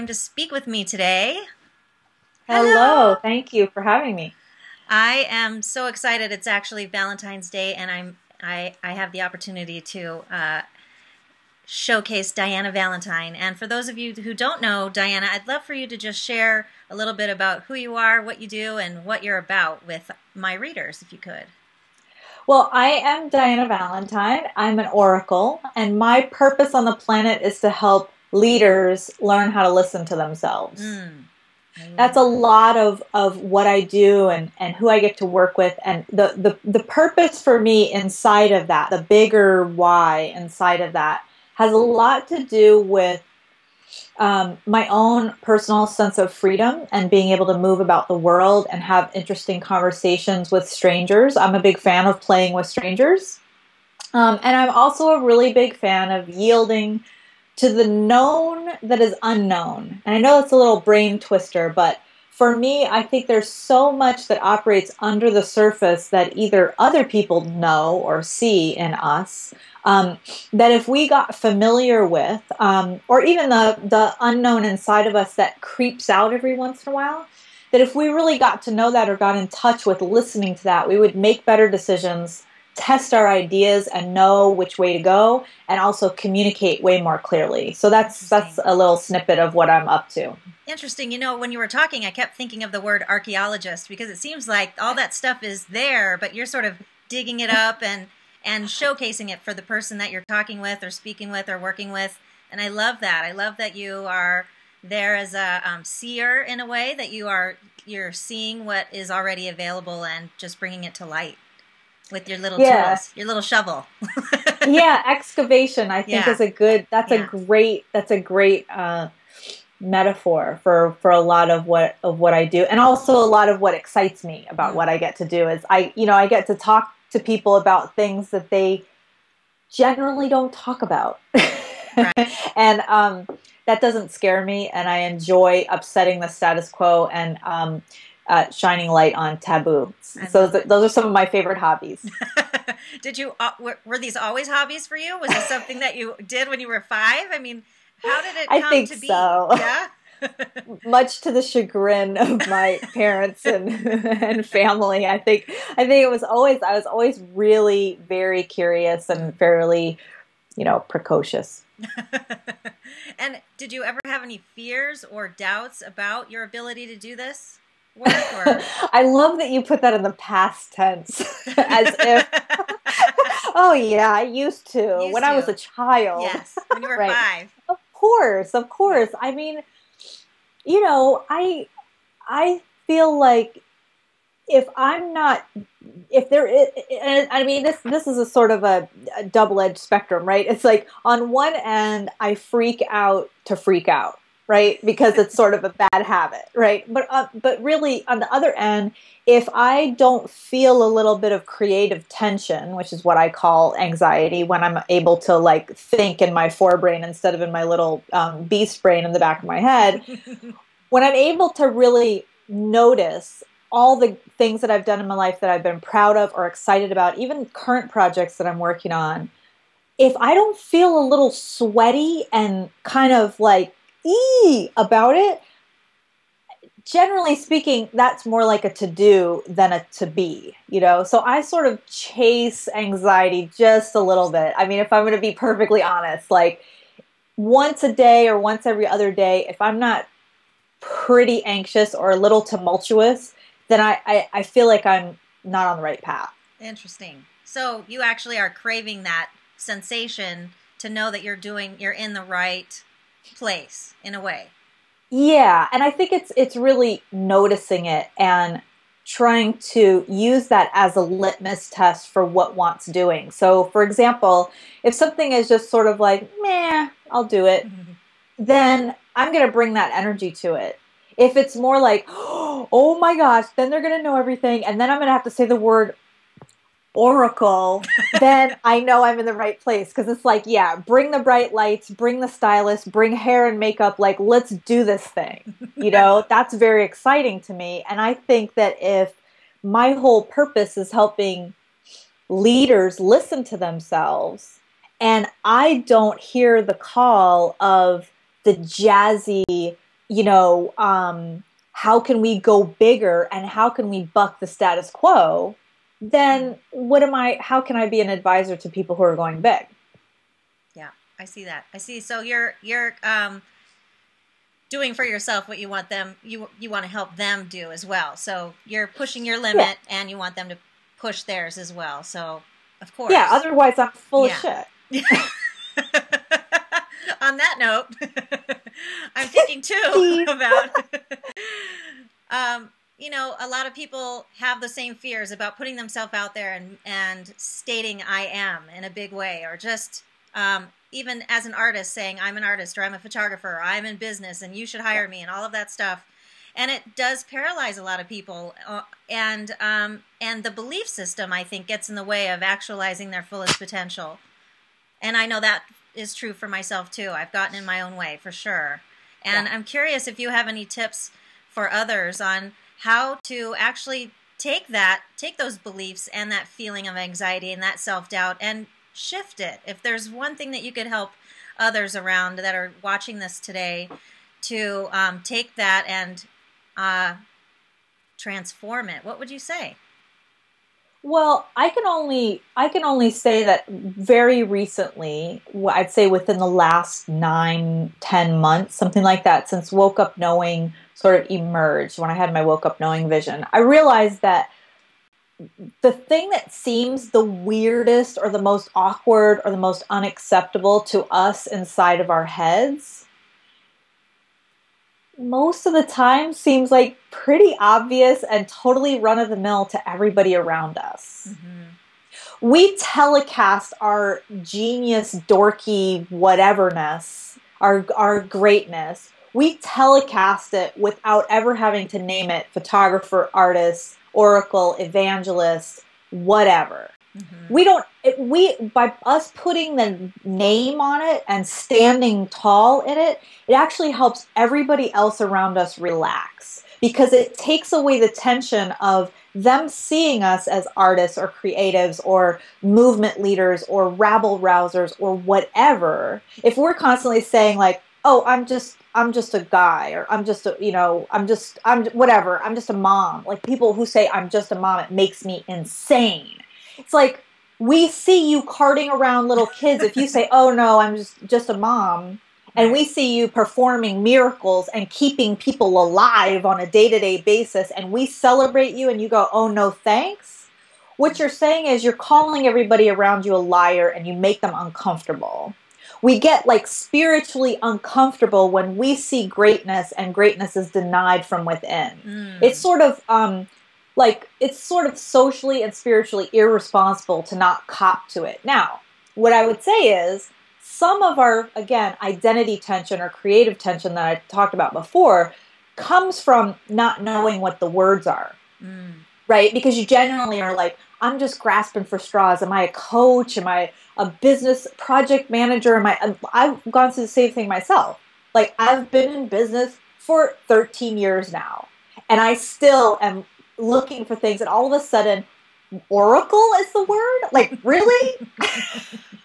time to speak with me today. Hello, Hello. thank you for having me. I am so excited. It's actually Valentine's Day, and I have the opportunity to showcase Dyana Valentine. And for those of you who don't know Dyana, I'd love for you to just share a little bit about who you are, what you do, and what you're about with my readers, if you could. Well, I am Dyana Valentine. I'm an oracle, and my purpose on the planet is to help leaders learn how to listen to themselves. Mm, I love That's a that. lot of what I do and who I get to work with. And the purpose for me inside of that, the bigger why inside of that, has a lot to do with my own personal sense of freedom and being able to move about the world and have interesting conversations with strangers. I'm a big fan of playing with strangers. And I'm also a really big fan of yielding to the known that is unknown. And I know it's a little brain twister, but for me, I think there's so much that operates under the surface that either other people know or see in us, that if we got familiar with, or even the unknown inside of us that creeps out every once in a while, that if we really got to know that or got in touch with listening to that, we would make better decisions, test our ideas and know which way to go, and also communicate way more clearly. So that's Interesting. a little snippet of what I'm up to. Interesting. You know, when you were talking, I kept thinking of the word archaeologist because it seems like all that stuff is there, but you're sort of digging it up and showcasing it for the person that you're talking with or speaking with or working with. And I love that. I love that you are there as a seer in a way that you're seeing what is already available and just bringing it to light with your little Yeah. tools, your little shovel. Yeah, excavation I think Yeah. is a good Yeah. that's a great metaphor for a lot of what I do, and also a lot of what excites me about Mm, what I get to do is I get to talk to people about things that they generally don't talk about. right. And that doesn't scare me, and I enjoy upsetting the status quo and shining light on taboo. I So love it. those are some of my favorite hobbies. Did you were these always hobbies for you? Was this something that you did when you were 5? I mean, how did it I come think to be? so. Yeah. Much to the chagrin of my parents and and family. I think it was always I was always really very curious and Mm. fairly, precocious. And did you ever have any fears or doubts about your ability to do this work or I love that you put that in the past tense as if, oh yeah, I used to used when I was a to? child. Yes, when you were Right. 5. Of course, of Yeah. course. I mean, I feel like if I'm not, if there is, and I mean, this is a sort of a double-edged spectrum, right? It's like on one end, I freak out to freak out, right? Because it's sort of a bad habit, right? But really, on the other end, if I don't feel a little bit of creative tension, which is what I call anxiety, when I'm able to like think in my forebrain instead of in my little beast brain in the back of my head, when I'm able to really notice all the things that I've done in my life that I've been proud of or excited about, even current projects that I'm working on, if I don't feel a little sweaty and kind of like about it, generally speaking, that's more like a to do than a to be, So I sort of chase anxiety just a little bit. I mean, if I'm going to be perfectly honest, like once a day or once every other day, if I'm not pretty anxious or a little tumultuous, then I feel like I'm not on the right path. Interesting. So you actually are craving that sensation to know that you're in the right place in a way. Yeah, and I think it's really noticing it and trying to use that as a litmus test for what wants doing. So, for example, if something is just sort of like, meh, I'll do it, then I'm going to bring that energy to it. If it's more like, oh my gosh, then they're going to know everything, and then I'm going to have to say the word oracle, then I know I'm in the right place. Because it's like, yeah, bring the bright lights, bring the stylist, bring hair and makeup, like, let's do this thing. That's very exciting to me. And I think that if my whole purpose is helping leaders listen to themselves, and I don't hear the call of the jazzy how can we go bigger and how can we buck the status quo, then how can I be an advisor to people who are going big? Yeah, I see that. I see. So you're doing for yourself what you want them, you want to help them do as well. So you're pushing your limit and you want them to push theirs as well. So of course. Yeah, otherwise I'm full of shit. On that note, I'm thinking too about, a lot of people have the same fears about putting themselves out there and stating I am in a big way, or just even as an artist saying I'm an artist, or I'm a photographer, or I'm in business and you should hire me, and all of that stuff. And it does paralyze a lot of people. And the belief system, I think, gets in the way of actualizing their fullest potential. And I know that is true for myself too. I've gotten in my own way for sure. And I'm curious if you have any tips for others on how to actually take those beliefs and that feeling of anxiety and that self-doubt and shift it. If there's one thing that you could help others around that are watching this today to take that and transform it, what would you say? Well, I can only say that very recently, I'd say within the last 9-10 months, something like that, since Woke Up Knowing sort of emerged, when I had my Woke Up Knowing vision, I realized that the thing that seems the weirdest or the most awkward or the most unacceptable to us inside of our heads most of the time seems like pretty obvious and totally run-of-the-mill to everybody around us. Mm-hmm. We telecast our genius, dorky, whateverness, our greatness. We telecast it without ever having to name it photographer, artist, oracle, evangelist, whatever. Mm-hmm. By us putting the name on it and standing tall in it, it actually helps everybody else around us relax, because it takes away the tension of them seeing us as artists or creatives or movement leaders or rabble rousers or whatever. If we're constantly saying like, oh, I'm just a guy, or I'm just a mom. Like, people who say I'm just a mom, it makes me insane. It's like, we see you carting around little kids. If you say, oh no, I'm just a mom, and we see you performing miracles and keeping people alive on a day-to-day basis, and we celebrate you and you go, oh no, thanks. What you're saying is you're calling everybody around you a liar and you make them uncomfortable. We get like spiritually uncomfortable when we see greatness and greatness is denied from within. It's sort of socially and spiritually irresponsible to not cop to it. Now, what I would say is some of our, again, identity tension or creative tension that I talked about before comes from not knowing what the words are, right? Because you genuinely are like, I'm just grasping for straws. Am I a coach? Am I a business project manager? I've gone through the same thing myself. Like, I've been in business for 13 years now, and I still am looking for things, and all of a sudden, oracle is the word? Like, really?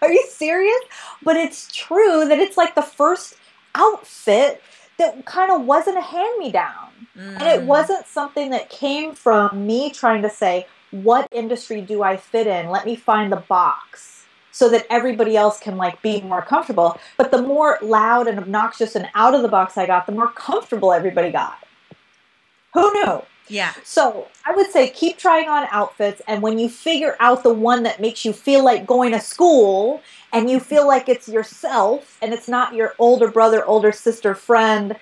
Are you serious? But it's true that it's like the first outfit that kind of wasn't a hand-me-down. And it wasn't something that came from me trying to say, what industry do I fit in? Let me find the box so that everybody else can like be more comfortable. But the more loud and obnoxious and out of the box I got, the more comfortable everybody got. Who knew? Yeah. So I would say keep trying on outfits, and when you figure out the one that makes you feel like going to school and you feel like it's yourself and it's not your older brother, older sister, friend,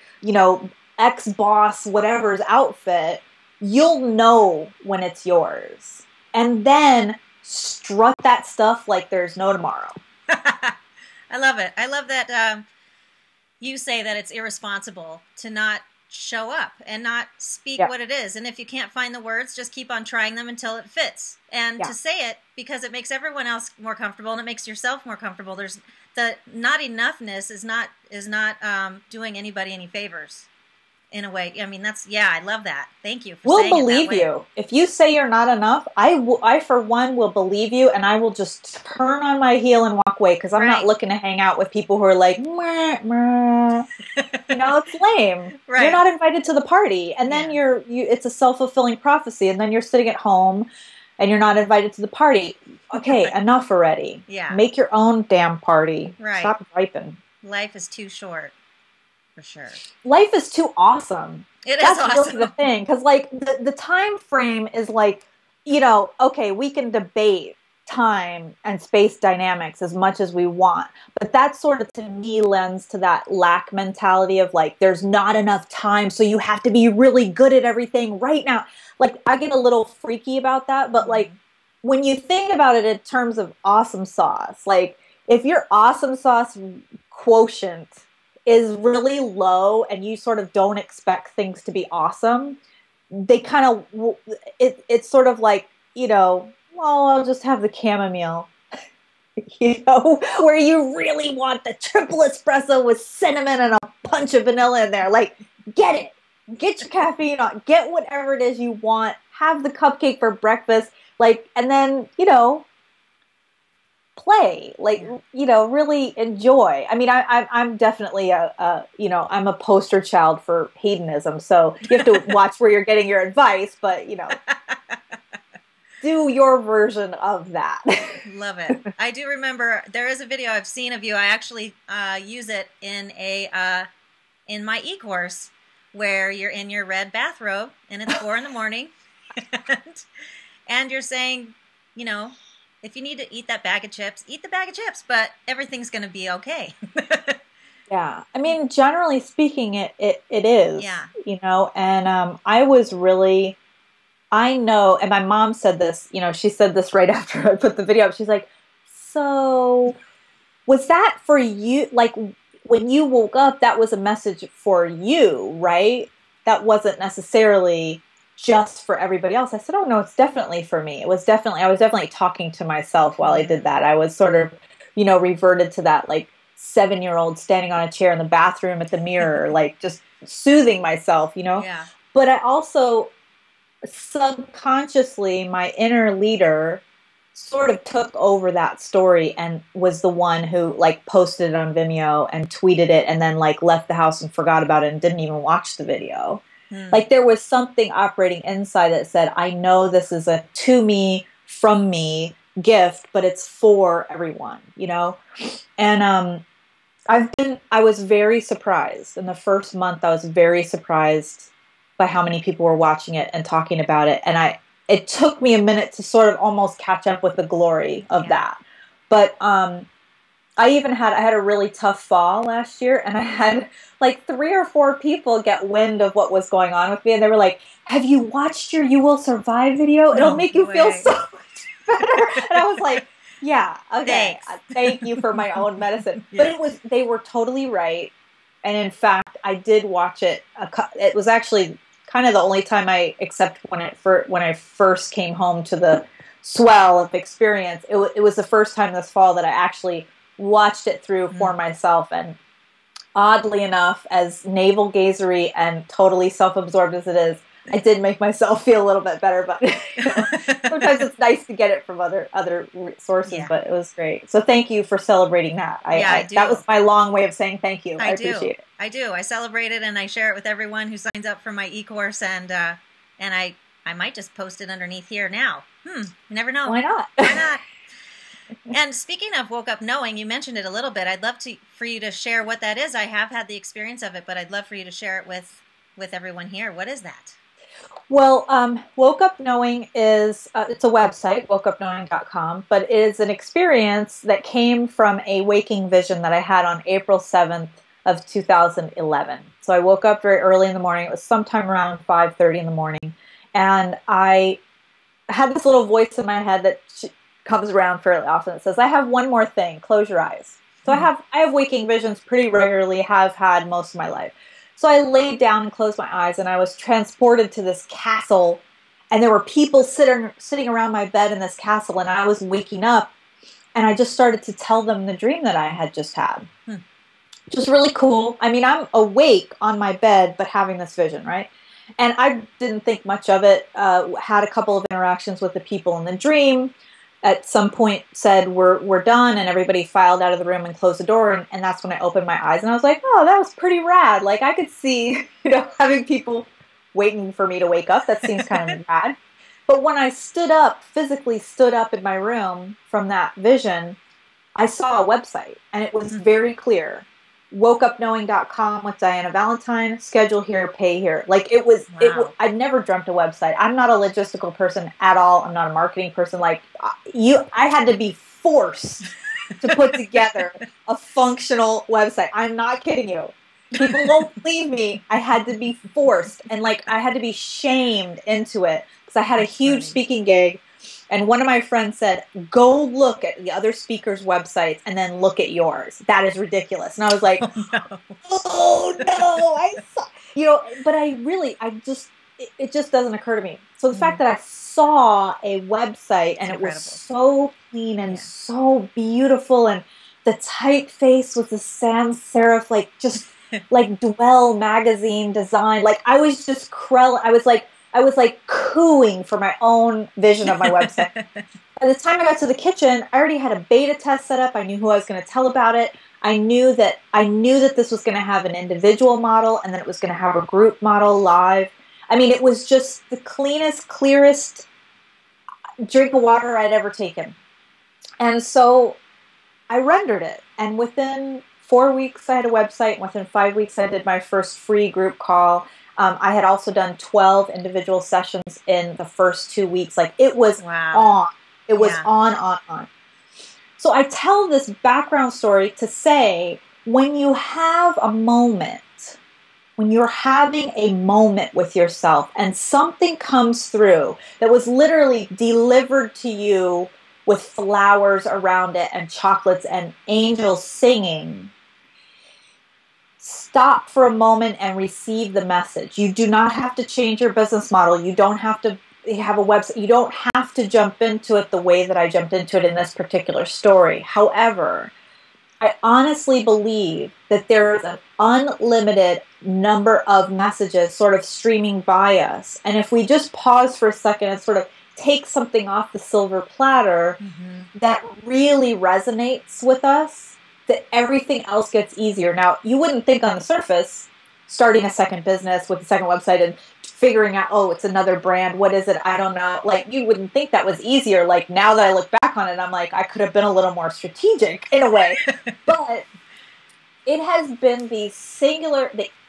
ex-boss, whatever's outfit, you'll know when it's yours. And then strut that stuff like there's no tomorrow. I love it. I love that you say that it's irresponsible to not show up and not speak what it is. And if you can't find the words, just keep on trying them until it fits. And to say it because it makes everyone else more comfortable and it makes yourself more comfortable. There's the not enoughness is not doing anybody any favors. in a way. I mean, yeah, I love that. Thank you for We'll saying it that believe way. you. If you say you're not enough, I for one will believe you, and I will just turn on my heel and walk away, because I'm not Right. looking to hang out with people who are like, meh, meh. It's lame. Right. You're not invited to the party, and then Yeah. it's a self-fulfilling prophecy, and then you're sitting at home and you're not invited to the party. Okay, enough already. Yeah. Make your own damn party. Right. Stop griping. Life is too short, for sure. Life is too awesome. It is That's awesome. really the thing, because like the time frame is like, okay, we can debate time and space dynamics as much as we want, but that sort of, to me, lends to that lack mentality of like, there's not enough time, so you have to be really good at everything right now. Like, I get a little freaky about that, but like, when you think about it in terms of awesome sauce, like, if your awesome sauce quotient is really low and you sort of don't expect things to be awesome, they kind of, it's sort of like, well, I'll just have the chamomile, where you really want the triple espresso with cinnamon and a punch of vanilla in there. Like, get it. Get your caffeine on. Get whatever it is you want. Have the cupcake for breakfast. Like, and then, play, like, really enjoy. I mean, I'm definitely I'm a poster child for hedonism, so you have to watch where you're getting your advice, but do your version of that. Love it. I do remember there is a video I've seen of you. I actually use it in in my e-course, where you're in your red bathrobe and it's 4 a.m. and you're saying, if you need to eat that bag of chips, eat the bag of chips, but everything's going to be okay. Yeah. I mean, generally speaking, it is. Yeah. And I know, and my mom said this, she said this right after I put the video up. She's like, so was that for you? Like, when you woke up, that was a message for you, right? That wasn't necessarily just for everybody else. I said, oh no, it's definitely for me. I was definitely talking to myself while I did that. I was sort of, reverted to that like 7-year-old standing on a chair in the bathroom at the mirror, like just soothing myself, Yeah. But I also subconsciously, my inner leader sort of took over that story and was the one who like posted it on Vimeo and tweeted it and then like left the house and forgot about it and didn't even watch the video. Like, there was something operating inside that said, I know this is a to me, from me gift, but it's for everyone, And I was very surprised. In the first month, I was very surprised by how many people were watching it and talking about it. And it took me a minute to sort of almost catch up with the glory of that. But I had a really tough fall last year, and I had like 3 or 4 people get wind of what was going on with me, and they were like, have you watched your You Will Survive video? It'll make you feel so much better. And I was like, yeah, okay. Thank you for my own medicine. Yeah. But they were totally right. And in fact, I did watch it. It was actually kind of the only time except when I first came home to the swell of experience, it was the first time this fall that I actually watched it through for myself. And oddly enough, as navel-gazery and totally self-absorbed as it is, I did make myself feel a little bit better. But sometimes it's nice to get it from other sources. But it was great. So thank you for celebrating that. I do. That was my long way of saying thank you. I appreciate it. I do. I celebrate it and I share it with everyone who signs up for my e-course. And I might just post it underneath here now. You never know. Why not? Why not? And speaking of woke up knowing, you mentioned it a little bit. I'd love for you to share what that is. I have had the experience of it, but I'd love for you to share it with everyone here. What is that? Well, Woke Up Knowing is, it's a website, wokeupknowing.com, but it is an experience that came from a waking vision that I had on April 7th of 2011. So I woke up very early in the morning. It was sometime around 5:30 in the morning. And I had this little voice in my head that comes around fairly often. It says, I have one more thing, close your eyes. So I have waking visions pretty regularly, have had most of my life. So I laid down and closed my eyes, and I was transported to this castle, and there were people sitting around my bed in this castle, and I was waking up, and I just started to tell them the dream that I had just had. which was really cool. I mean, I'm awake on my bed, but having this vision, right? And I didn't think much of it. Had a couple of interactions with the people in the dream. At some point said, we're done, and everybody filed out of the room and closed the door. And that's when I opened my eyes, and I was like, oh, that was pretty rad. Like, I could see, having people waiting for me to wake up. That seems kind of rad. But when I physically stood up in my room from that vision, I saw a website, and it was very clear. WokeUpKnowing.com with Dyana Valentine, schedule here, pay here. Like, I'd never dreamt a website. I'm not a logistical person at all. I'm not a marketing person. Like, I had to be forced to put together a functional website. I'm not kidding you. People won't believe me. I had to be forced, and like, I had to be shamed into it, because I had a huge speaking gig. And one of my friends said, go look at the other speakers' websites and then look at yours. That is ridiculous. And I was like, oh no, I saw, but it just doesn't occur to me. So the fact that I saw a website and it was so clean and so beautiful, and the typeface was the sans serif, like just like Dwell magazine design. Like, I was just I was like cooing for my own vision of my website. By the time I got to the kitchen, I already had a beta test set up. I knew who I was going to tell about it. I knew that this was going to have an individual model, and then it was going to have a group model live. I mean, it was just the cleanest, clearest drink of water I'd ever taken. And so I rendered it. And within 4 weeks, I had a website. And within 5 weeks, I did my first free group call. I had also done 12 individual sessions in the first 2 weeks. Like, it was on. It was on. So I tell this background story to say, when you have a moment, when you're having a moment with yourself and something comes through that was literally delivered to you with flowers around it and chocolates and angels singing, stop for a moment and receive the message. You do not have to change your business model. You don't have to have a website. You don't have to jump into it the way that I jumped into it in this particular story. However, I honestly believe that there is an unlimited number of messages sort of streaming by us. And if we just pause for a second and sort of take something off the silver platter that really resonates with us, that everything else gets easier. Now, you wouldn't think on the surface, starting a second business with a second website and figuring out, oh, it's another brand. What is it? I don't know. Like, you wouldn't think that was easier. Like, now that I look back on it, I'm like, I could have been a little more strategic in a way. But it has been the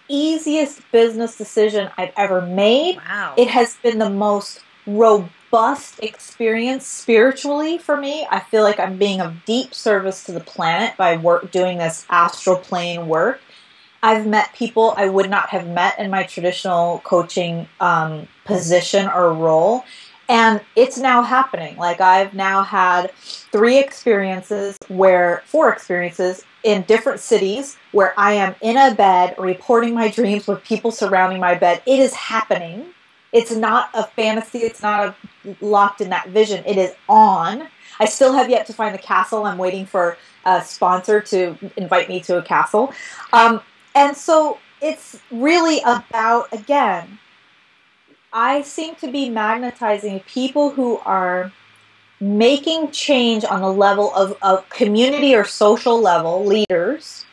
easiest business decision I've ever made. Wow. It has been the most robust experience spiritually for me. I feel like I'm being of deep service to the planet by doing this astral plane work. I've met people I would not have met in my traditional coaching position or role. And it's now happening. Like, I've now had 4 experiences in different cities where I am in a bed reporting my dreams with people surrounding my bed. It is happening. It's not a fantasy. It's not locked in that vision. It is on. I still have yet to find the castle. I'm waiting for a sponsor to invite me to a castle. And so it's really about, again, I seem to be magnetizing people who are making change on the level of community or social level, leaders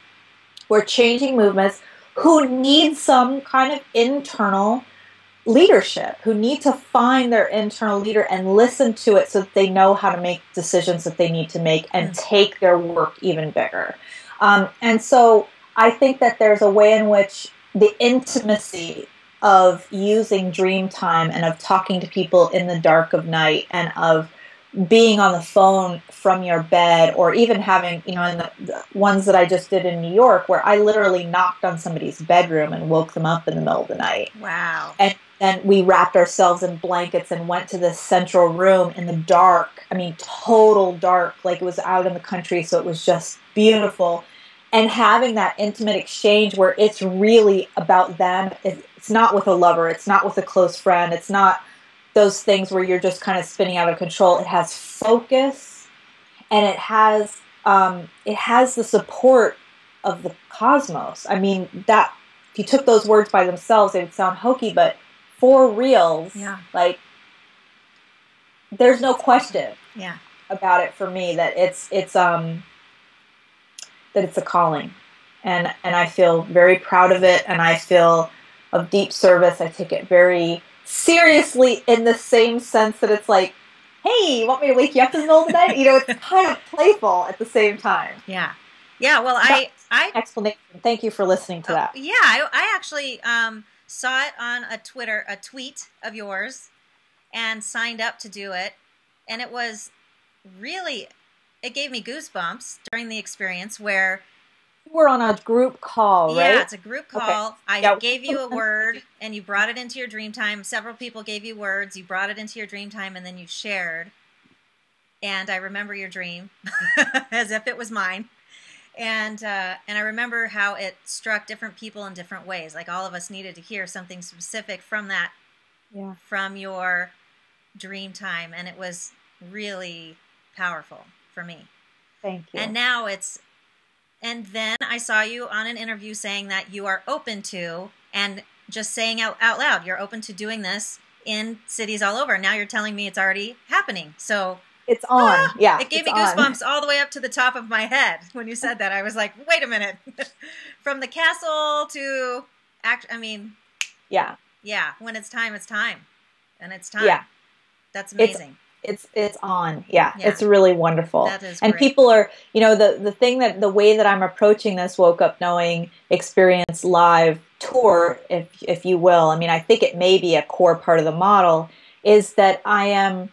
who are changing movements, who need some kind of internal leadership, who need to find their internal leader and listen to it so that they know how to make decisions that they need to make and take their work even bigger. And so I think that there's a way in which the intimacy of using dream time and of talking to people in the dark of night and of being on the phone from your bed, or even having, in the ones that I just did in New York, where I literally knocked on somebody's bedroom and woke them up in the middle of the night. Wow. And then we wrapped ourselves in blankets and went to this central room in the dark. I mean, total dark, like it was out in the country, so it was just beautiful. And having that intimate exchange where it's really about them. It's not with a lover. It's not with a close friend. It's not those things where you're just kind of spinning out of control. It has focus, and it has the support of the cosmos. I mean, that if you took those words by themselves, they would sound hokey, but for reals, Yeah. like there's no question Yeah. about it for me that it's a calling, and I feel very proud of it, and I feel of deep service. I take it very seriously in the same sense that it's like, hey, you want me to wake you up in the middle of the night? You know, it's kind of playful at the same time. Yeah. Yeah. Well, I explanation. Thank you for listening to that. Yeah, I actually saw it on a tweet of yours, and signed up to do it, and it was really, it gave me goosebumps during the experience where we're on a group call, right? Yeah, it's a group call. Okay. I gave you a word, and you brought it into your dream time. Several people gave you words. You brought it into your dream time, and then you shared. And I remember your dream as if it was mine. And I remember how it struck different people in different ways. Like all of us needed to hear something specific from that, from your dream time, and it was really powerful for me. Thank you. And now and then I saw you on an interview saying that you are open to, and just saying out loud, you're open to doing this in cities all over. Now you're telling me it's already happening. So it's on. Yeah. It gave me goosebumps all the way up to the top of my head when you said that. I was like, wait a minute. From the castle to yeah. Yeah. When it's time, it's time. And it's time. Yeah. That's amazing. It's on. Yeah. It's really wonderful. That is and great. People are, the way that I'm approaching this Woke Up Knowing Experience Live tour, if you will, I mean, I think it may be a core part of the model, is that I'm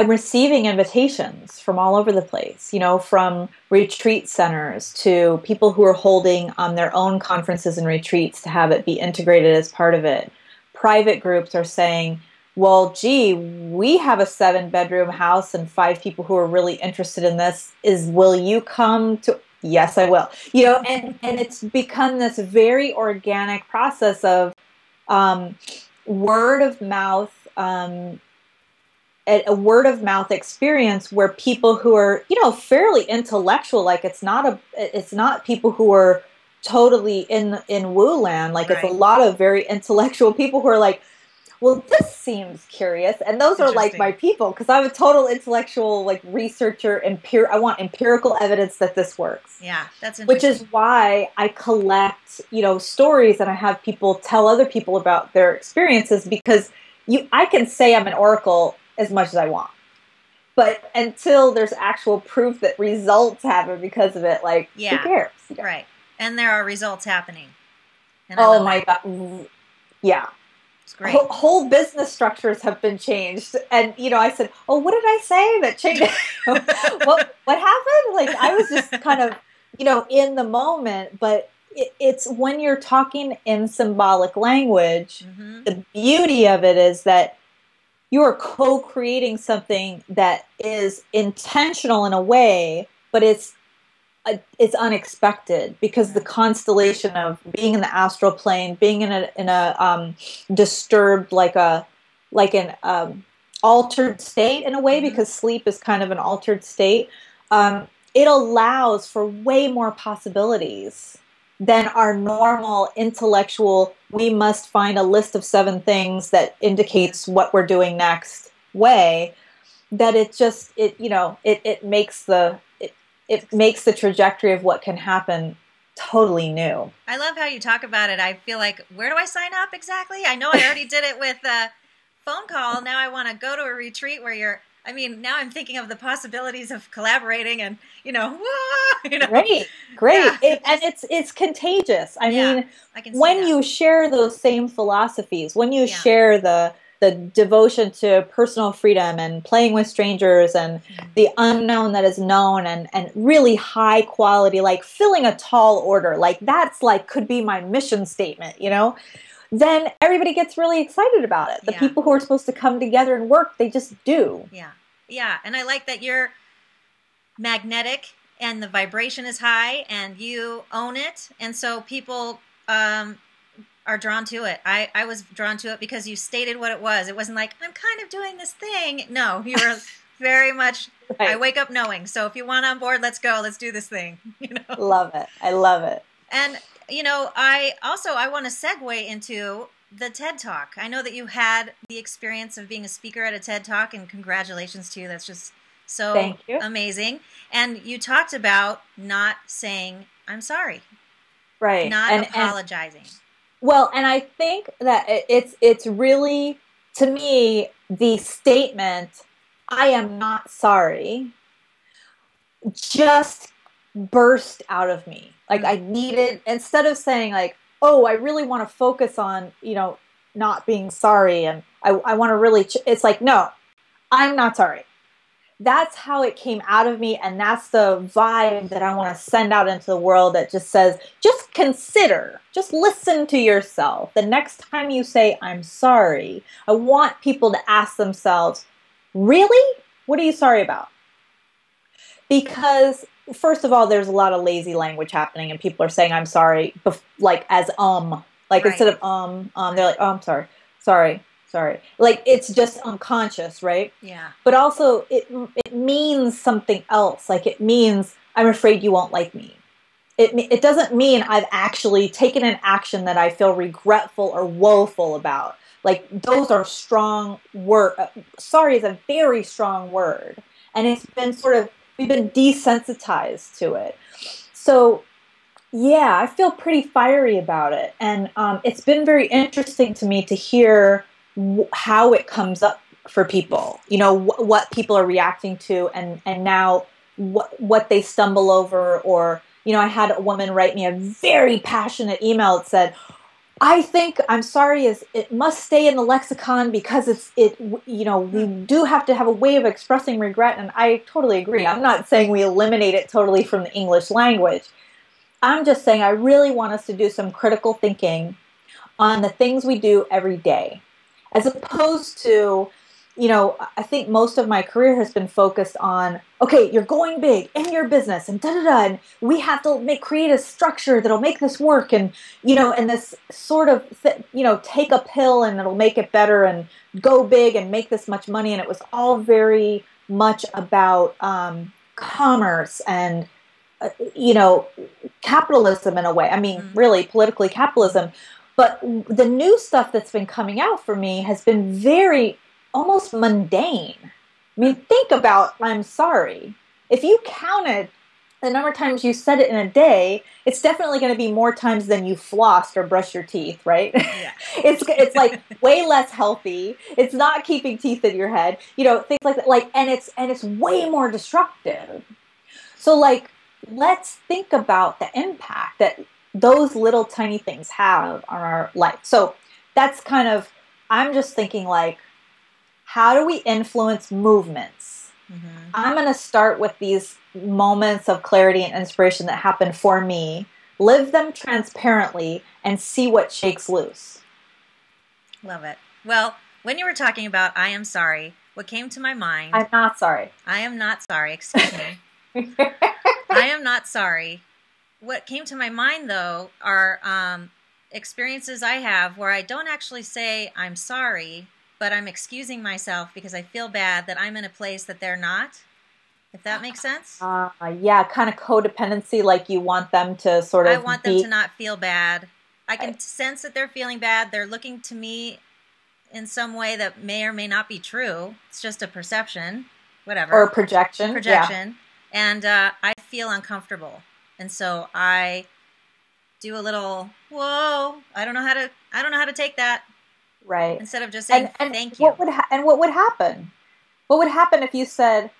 receiving invitations from all over the place, from retreat centers to people who are holding their own conferences and retreats to have it be integrated as part of it. Private groups are saying, well, gee, we have a 7-bedroom house and 5 people who are really interested in this. Will you come to? Yes, I will. And it's become this very organic process of word of mouth, a word of mouth experience where people who are, fairly intellectual, like it's not people who are totally in woo land. Like It's a lot of very intellectual people who are like, well, this seems curious. And those are like my people, because I'm a total intellectual, like researcher. I want empirical evidence that this works. Yeah, that's interesting. Which is why I collect, stories, and I have people tell other people about their experiences, because I can say I'm an oracle as much as I want. But until there's actual proof that results happen because of it, like, who cares? Right. And there are results happening. And oh my God. Yeah. It's great. Whole business structures have been changed. And, I said, oh, what did I say that changed? what happened? Like, I was just kind of, in the moment. But it's when you're talking in symbolic language, the beauty of it is that you are co-creating something that is intentional in a way, but it's unexpected, because the constellation of being in the astral plane, being in a disturbed, like an altered state in a way, because sleep is kind of an altered state. It allows for way more possibilities than our normal intellectual, we must find a list of 7 things that indicates what we're doing next way. That it makes the trajectory of what can happen totally new. I love how you talk about it. I feel like, where do I sign up exactly? I know I already did it with a phone call. Now I want to go to a retreat where now I'm thinking of the possibilities of collaborating and, Great. Yeah, it's contagious. I mean, when you share those same philosophies, when you share the devotion to personal freedom and playing with strangers and the unknown that is known, and really high quality, like filling a tall order, like that's like could be my mission statement, then everybody gets really excited about it. The people who are supposed to come together and work, they just do. Yeah. Yeah. And I like that you're magnetic and the vibration is high and you own it. And so people are drawn to it. I was drawn to it because you stated what it was. It wasn't like, I'm kind of doing this thing. No, you were Very much. Right. I wake up knowing. So if you want on board, let's go. Let's do this thing. Love it. I love it. And I want to segue into the TED Talk. I know that you had the experience of being a speaker at a TED Talk, and congratulations to you. That's just so Thank you. amazing. And you talked about not saying "I'm sorry," right? Not apologizing. And I think that it's really, to me, the statement "I am not sorry" just burst out of me. Like I needed, instead of saying like, oh, I really want to focus on, not being sorry. And I want to really, it's like, no, I'm not sorry. That's how it came out of me. And that's the vibe that I want to send out into the world, that just says, just consider, just listen to yourself. The next time you say, I'm sorry, I want people to ask themselves, really? What are you sorry about? Because first of all, there's a lot of lazy language happening, and people are saying "I'm sorry" like as like right. Instead of they're like, "Oh, I'm sorry." Like it's just unconscious, right? Yeah. But also, it means something else. Like it means I'm afraid you won't like me. It doesn't mean I've actually taken an action that I feel regretful or woeful about. Like those are strong word. Sorry is a very strong word, and it's been we've been desensitized to it. So, yeah, I feel pretty fiery about it. And it's been very interesting to me to hear how it comes up for people, what people are reacting to, and now what they stumble over. Or, I had a woman write me a very passionate email that said, I think "I'm sorry" it must stay in the lexicon because we do have to have a way of expressing regret. And I totally agree. I'm not saying we eliminate it totally from the English language. I'm just saying I really want us to do some critical thinking on the things we do every day, as opposed to, I think most of my career has been focused on, okay, you're going big in your business and and we have to create a structure that'll make this work, and, and this sort of, take a pill and it'll make it better, and go big and make this much money. And it was all very much about commerce and, capitalism in a way. I mean, really politically capitalism. But the new stuff that's been coming out for me has been very almost mundane. I mean, think about "I'm sorry." If you counted the number of times you said it in a day, it's definitely going to be more times than you flossed or brushed your teeth, right? Yeah. It's like way less healthy. It's not keeping teeth in your head, things like that. And it's way more destructive. So let's think about the impact that those little tiny things have on our life. So that's I'm just thinking how do we influence movements? Mm-hmm. I'm going to start with these moments of clarity and inspiration that happen for me, live them transparently, and see what shakes loose. Love it. Well, when you were talking about "I am sorry," what came to my mind... I'm not sorry. I am not sorry. Excuse me. I am not sorry. What came to my mind, though, are experiences I have where I don't actually say "I'm sorry," but I'm excusing myself because I feel bad that I'm in a place that they're not, if that makes sense. Yeah, kind of codependency, like you want them to sort of I want them to not feel bad. I can sense that they're feeling bad. They're looking to me in some way that may or may not be true. It's just a perception, whatever. Or a projection. Yeah. And I feel uncomfortable. And so I do a little, whoa, I don't know how to take that. Right. Instead of just saying thank you. What would happen? What would happen if you said,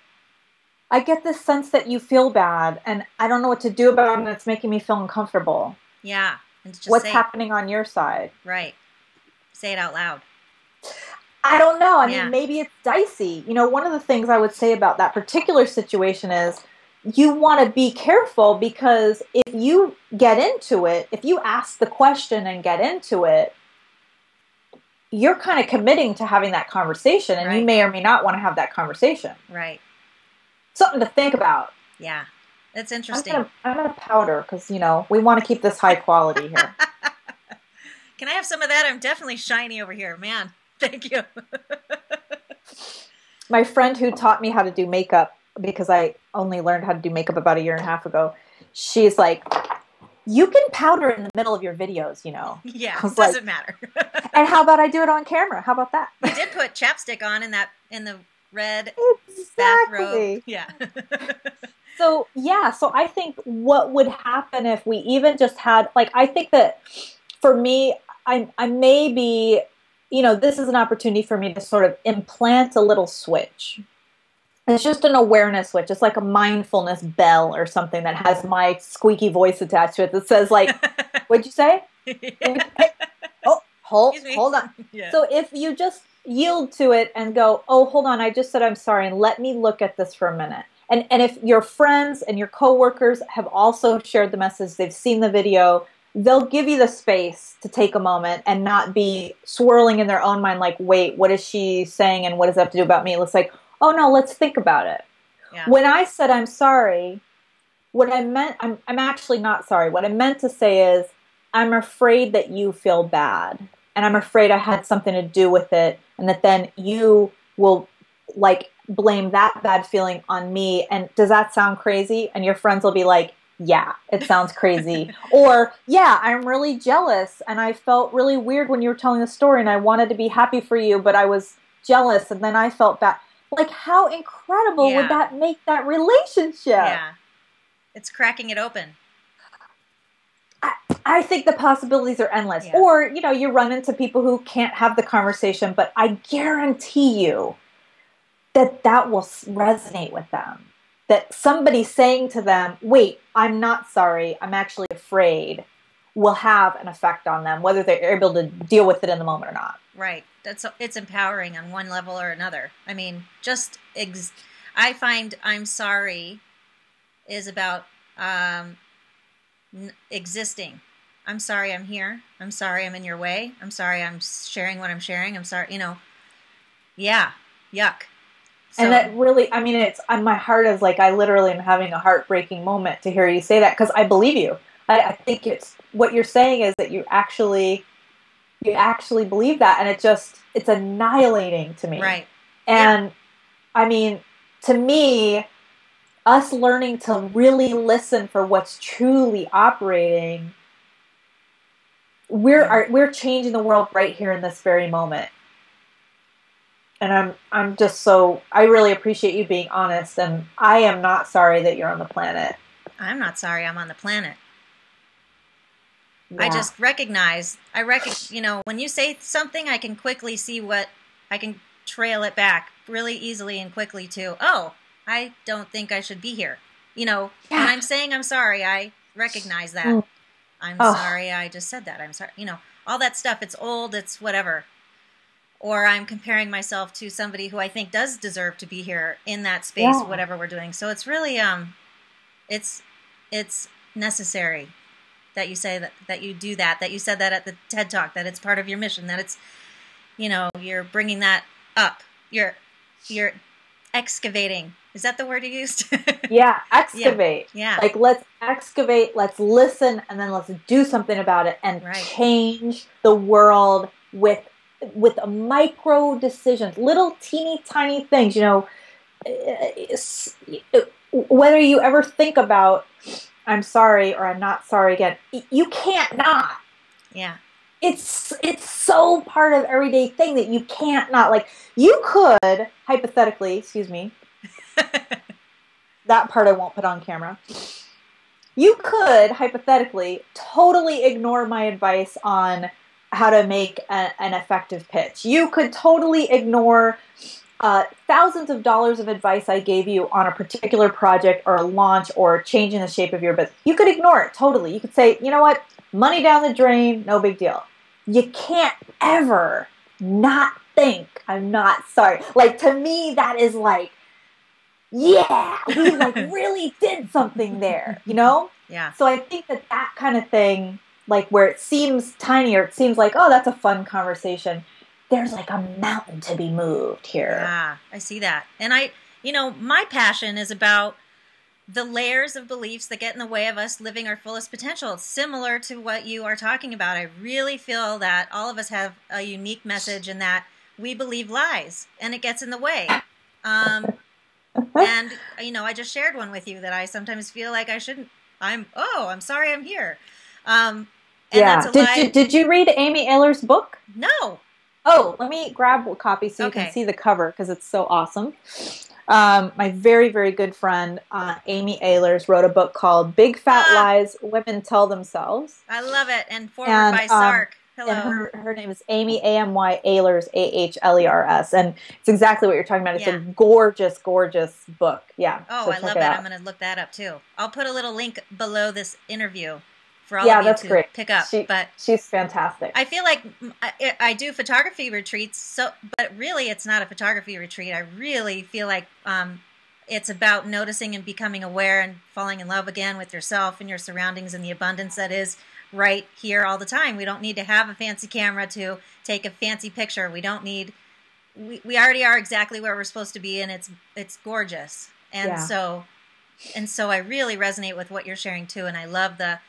I get this sense that you feel bad and I don't know what to do about it and it's making me feel uncomfortable. Yeah. And just what's happening on your side? Right. Say it out loud. I don't know. I mean, maybe it's dicey. One of the things I would say about that particular situation is you want to be careful, because if you get into it, if you ask the question and get into it, you're kind of committing to having that conversation, and you may or may not want to have that conversation. Right. Something to think about. Yeah. It's interesting. I'm gonna powder because, we want to keep this high quality here. Can I have some of that? I'm definitely shiny over here. Man, thank you. my friend who taught me how to do makeup, because I only learned how to do makeup about a year and a half ago, she's like, you can powder in the middle of your videos, you know. Yeah, I was doesn't like, matter. and how about I do it on camera? How about that? You did put chapstick on in the red Exactly. bathrobe. Yeah. So, yeah, so I think what would happen if we even just had, like, I think that for me, I may be, you know, this is an opportunity for me to sort of implant a little switch. It's just an awareness switch. It's like a mindfulness bell or something that has my squeaky voice attached to it that says, like, what'd you say? Yeah. Oh, Excuse me. hold on. Yeah. So if you just yield to it and go, oh, hold on, I just said I'm sorry, and let me look at this for a minute. And if your friends and your coworkers have also shared the message, they've seen the video, they'll give you the space to take a moment and not be swirling in their own mind like, wait, what is she saying and what does that have to do about me? It's like, oh no, let's think about it. Yeah. When I said I'm sorry, what I meant, I'm actually not sorry. What I meant to say is, I'm afraid that you feel bad. And I'm afraid I had something to do with it. And that then you will, like, blame that bad feeling on me. And does that sound crazy? And your friends will be like, yeah, it sounds crazy. Or, yeah, I'm really jealous. And I felt really weird when you were telling the story. And I wanted to be happy for you, but I was jealous. And then I felt bad. Like, how incredible would that make that relationship? Yeah. It's cracking it open. I think the possibilities are endless. Yeah. Or, you know, you run into people who can't have the conversation, but I guarantee you that that will resonate with them. That somebody saying to them, wait, I'm not sorry, I'm actually afraid, will have an effect on them, whether they're able to deal with it in the moment or not. Right. It's empowering on one level or another. I mean, I find I'm sorry is about existing. I'm sorry I'm here. I'm sorry I'm in your way. I'm sorry I'm sharing what I'm sharing. I'm sorry, you know. Yeah. Yuck. So, and that really, I mean, it's, my heart is like, I literally am having a heartbreaking moment to hear you say that, because I believe you. I think it's, what you're saying is that you actually believe that, and it's annihilating to me. right. And yeah. I mean, to me, us learning to really listen for what's truly operating, we're changing the world right here in this very moment. And I'm just so, I really appreciate you being honest, and I am not sorry that you're on the planet. I'm not sorry I'm on the planet. Yeah. I just recognize, you know, when you say something, I can quickly see I can trail it back really easily and quickly to, oh, I don't think I should be here. You know, when I'm saying I'm sorry, I recognize that. I'm sorry, I just said that. I'm sorry. You know, all that stuff, it's old, it's whatever. Or I'm comparing myself to somebody who I think does deserve to be here in that space, whatever we're doing. So it's really, it's necessary that you say that you do that you said that at the TED Talk, that it's part of your mission, that it's, you know, you're bringing that up. You're excavating. Is that the word you used? Yeah, excavate. Yeah. Like, let's excavate, let's listen, and then let's do something about it and change the world with micro decisions, little teeny tiny things, you know. Whether you ever think about, I'm sorry or I'm not sorry again, you can't not. Yeah. It's so part of everyday thing that you can't not. Like, you could, hypothetically, excuse me, that part I won't put on camera. You could, hypothetically, totally ignore my advice on how to make an effective pitch. You could totally ignore thousands of dollars of advice I gave you on a particular project or a launch or changing the shape of your business. You could ignore it totally. You could say, you know what, money down the drain, no big deal. You can't ever not think I'm not sorry. Like, to me, that is like, yeah, we like really did something there, you know? Yeah. So I think that kind of thing, like where it seems tiny or it seems like, oh, that's a fun conversation, there's like a mountain to be moved here. Yeah, I see that. And you know, my passion is about the layers of beliefs that get in the way of us living our fullest potential. It's similar to what you are talking about. I really feel that all of us have a unique message in that we believe lies and it gets in the way. And I just shared one with you that I sometimes feel like I shouldn't. I'm sorry, I'm here. And that's Yeah. a lie. Did you read Amy Ayler's book? No. Oh, let me grab a copy so you can Okay. see the cover because it's so awesome. My very, very good friend, Amy Ahlers, wrote a book called Big Fat Lies Women Tell Themselves. I love it. And forward And by Sark. Hello. and her name is Amy, Amy Ahlers, Ahlers. And it's exactly what you're talking about. It's a gorgeous, gorgeous book. Yeah. Oh, so I love that. I'm going to look that up too. I'll put a little link below this interview for all of you to pick up. But she's fantastic. I feel like I do photography retreats, but really it's not a photography retreat. I really feel like it's about noticing and becoming aware and falling in love again with yourself and your surroundings and the abundance that is right here all the time. We don't need to have a fancy camera to take a fancy picture. We don't need. We already are exactly where we're supposed to be, and it's gorgeous. And so I really resonate with what you're sharing too, and I love the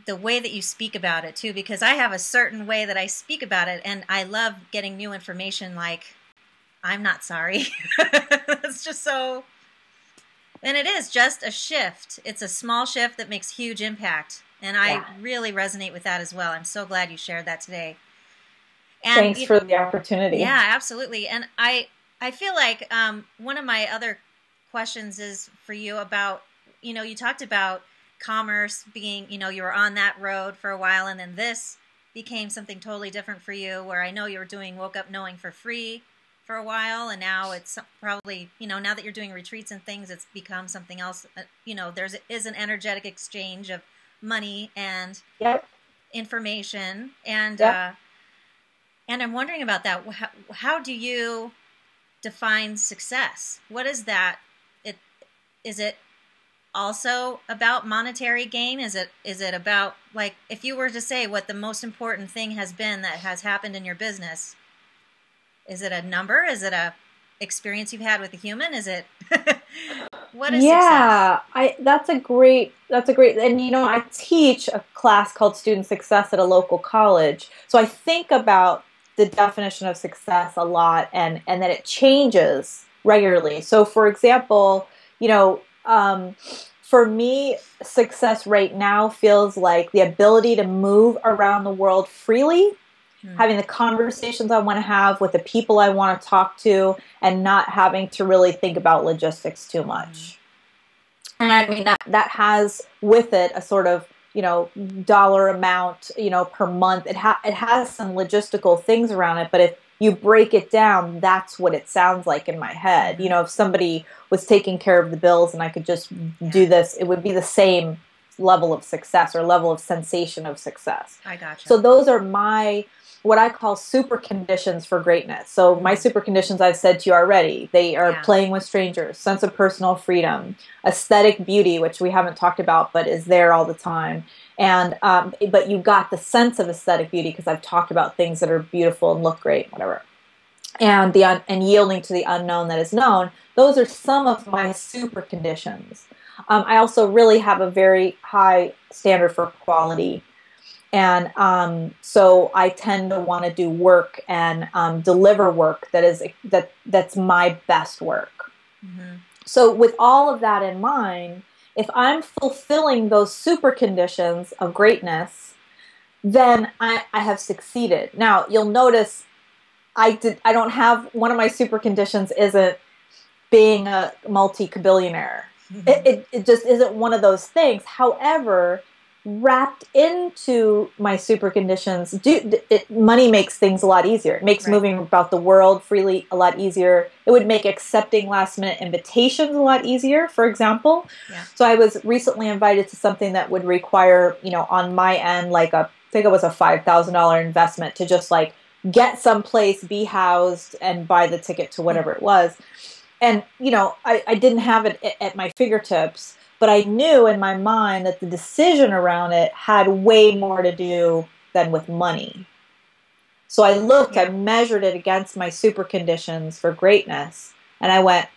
way that you speak about it too, because I have a certain way that I speak about it, and I love getting new information like, I'm not sorry. It's just so, and it is just a shift. It's a small shift that makes huge impact, and I really resonate with that as well. I'm so glad you shared that today. And thanks for the opportunity. Yeah, absolutely. And I feel like one of my other questions is for you about, you talked about commerce being, you were on that road for a while, and then this became something totally different for you, where I know you were doing Woke Up Knowing for free for a while, and now it's probably, now that you're doing retreats and things, it's become something else. There is an energetic exchange of money and information, and I'm wondering about that. How do you define success? What is that? Is it also about monetary gain? Is it about, like, if you were to say what the most important thing has been that has happened in your business, is it a number? Is it a experience you've had with a human? Is it what is success? That's a great, and I teach a class called Student Success at a local college. So I think about the definition of success a lot, and that it changes regularly. So for example, for me, success right now feels like the ability to move around the world freely, having the conversations I want to have with the people I want to talk to, and not having to really think about logistics too much. And I mean, that has with it a sort of, dollar amount, per month. It has some logistical things around it, but if you break it down, that's what it sounds like in my head. If somebody was taking care of the bills and I could just do this, it would be the same level of success or level of sensation of success. I gotcha. So those are what I call super conditions for greatness. So my super conditions, I've said to you already, they are playing with strangers, sense of personal freedom, aesthetic beauty, which we haven't talked about, but is there all the time. And, but you got the sense of aesthetic beauty because I've talked about things that are beautiful and look great, whatever. And and yielding to the unknown that is known. Those are some of my super conditions. I also really have a very high standard for quality. And so I tend to want to do work and deliver work that's my best work. So with all of that in mind, if I'm fulfilling those super conditions of greatness, then I have succeeded. Now you'll notice I don't have, one of my super conditions isn't being a multi-billionaire. It just isn't one of those things. However, wrapped into my super conditions, money makes things a lot easier. It makes moving about the world freely a lot easier. It would make accepting last-minute invitations a lot easier, for example. So I was recently invited to something that would require, on my end, like I think it was a $5,000 investment to just like get someplace, be housed, and buy the ticket to whatever it was. And, I didn't have it at my fingertips. But I knew in my mind that the decision around it had way more to do than with money. So I looked, I measured it against my super conditions for greatness, and I went,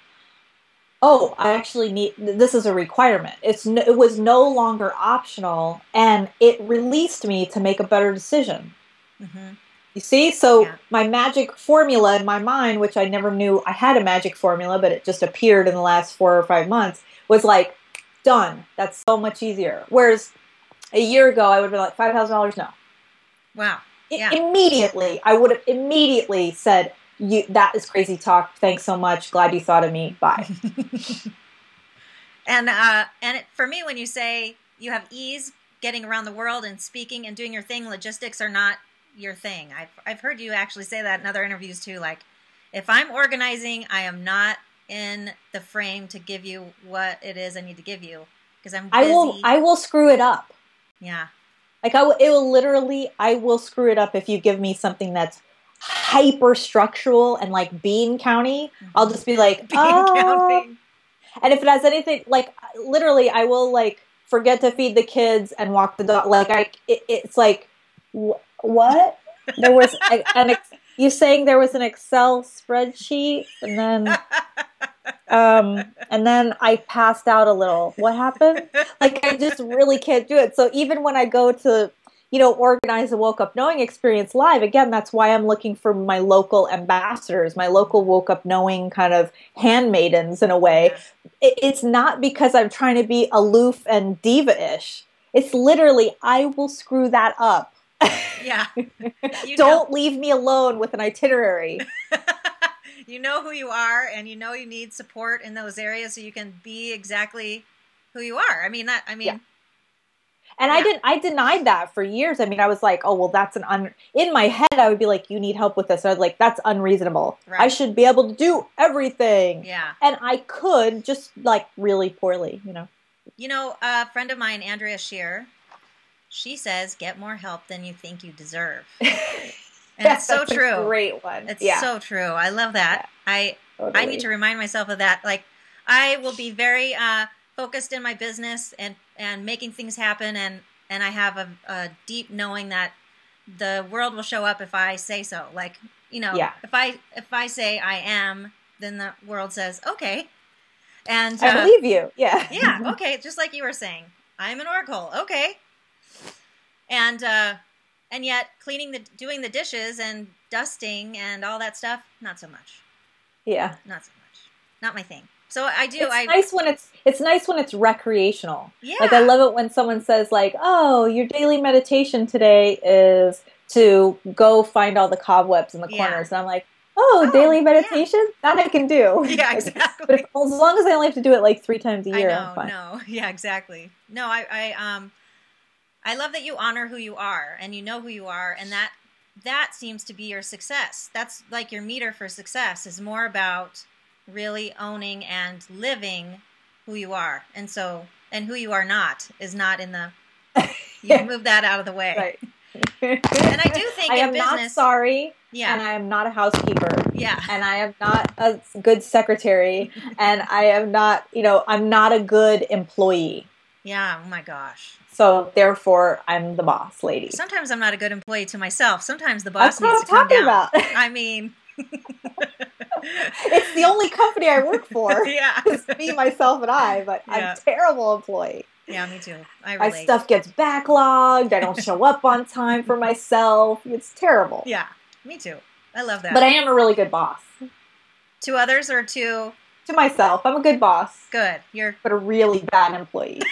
oh, I actually need, this is a requirement. It was no longer optional, and it released me to make a better decision. You see? So Yeah. my magic formula in my mind, which I never knew I had a magic formula, but it just appeared in the last 4 or 5 months, was like, done. That's so much easier. Whereas a year ago, I would have been like, $5,000, no. Wow. Yeah. Immediately, I would have immediately said, that is crazy talk. Thanks so much. Glad you thought of me. Bye. For me, when you say you have ease getting around the world and speaking and doing your thing, logistics are not your thing. I've heard you actually say that in other interviews too. Like, if I'm organizing, I am not in the frame to give you what it is I need to give you because I'm busy. I will screw it up. Yeah. Like I will screw it up if you give me something that's hyper structural and like bean county. I'll just be like, counting. And if it has anything, like literally, I will like forget to feed the kids and walk the dog. Like it's like, what? There was you saying there was an Excel spreadsheet, and then I passed out a little. What happened? Like I just really can't do it. So even when I go to, organize the Woke Up Knowing experience live, again, that's why I'm looking for my local ambassadors, my local Woke Up Knowing kind of handmaidens in a way. Yeah. It's not because I'm trying to be aloof and diva-ish. It's literally, I will screw that up. Yeah. Don't leave me alone with an itinerary. You know who you are, and you know you need support in those areas so you can be exactly who you are. Yeah. And yeah. I denied that for years. I mean, I was like, oh, well, that's in my head, I would be like, you need help with this. I was like, that's unreasonable. Right. I should be able to do everything. Yeah. And I could, just like really poorly, A friend of mine, Andrea Shear, she says, get more help than you think you deserve. And it's so true. A great one. It's so true. I love that. Yeah, I need to remind myself of that. Like, I will be very focused in my business and making things happen, and I have a deep knowing that the world will show up if I say so. Like, if I say I am, then the world says okay. And I believe you. Yeah. Yeah. Okay. Just like you were saying, I'm an oracle. Okay. And yet doing the dishes and dusting and all that stuff, not so much. Yeah. Not so much. Not my thing. So It's nice when it's recreational. Yeah. Like I love it when someone says like, "Oh, your daily meditation today is to go find all the cobwebs in the corners." And I'm like, "Oh, daily meditation? Yeah. That I can do." Yeah, exactly. But as long as I only have to do it like 3 times a year, I'm fine. No. Yeah, exactly. No, I love that you honor who you are and you know who you are, and that seems to be your success. That's like your meter for success is more about really owning and living who you are. And who you are not is not in the, move that out of the way. Right. And I do think I am not sorry. Yeah. And I am not a housekeeper. Yeah. And I am not a good secretary. And I am not, I'm not a good employee. Yeah. Oh my gosh. So therefore, I'm the boss lady. Sometimes I'm not a good employee to myself. Sometimes the boss That's what needs to come down. About. I mean, it's the only company I work for. Yeah, it's me, myself, and I. But I'm a terrible employee. Yeah, me too. I relate. My stuff gets backlogged. I don't show up on time for myself. It's terrible. Yeah, me too. I love that. But I am a really good boss. To others or to myself? I'm a good boss. Good. But a really bad employee.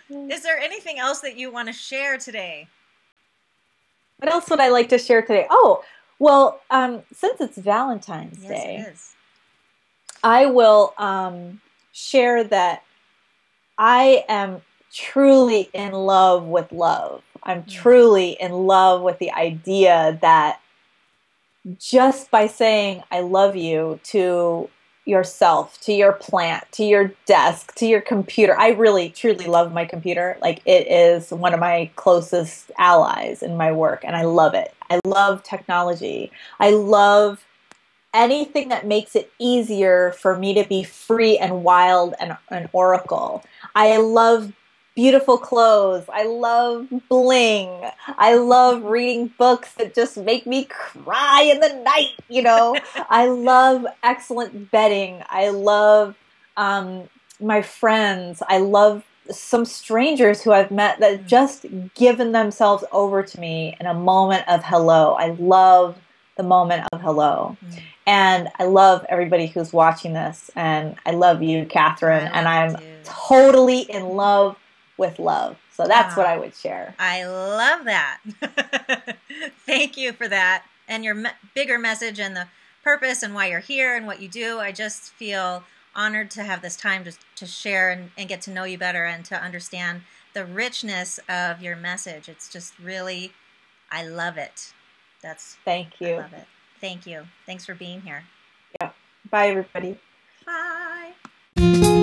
Is there anything else that you want to share today? What else would I like to share today? Oh, well, since it's Valentine's Day, yes, it is. I will share that I am truly in love with love. I'm truly in love with the idea that just by saying I love you to yourself, to your plant, to your desk, to your computer. I really, truly love my computer. Like it is one of my closest allies in my work, and I love it. I love technology. I love anything that makes it easier for me to be free and wild and an oracle. I love beautiful clothes. I love bling. I love reading books that just make me cry in the night, I love excellent bedding. I love my friends. I love some strangers who I've met that just given themselves over to me in a moment of hello. I love the moment of hello. And I love everybody who's watching this. And I love you, Catherine. And I'm totally in love with love. So that's what I would share. I love that. Thank you for that. And your bigger message and the purpose and why you're here and what you do. I just feel honored to have this time to share and get to know you better and to understand the richness of your message. It's just really, I love it. Thank you. I love it. Thank you. Thanks for being here. Yeah. Bye, everybody. Bye.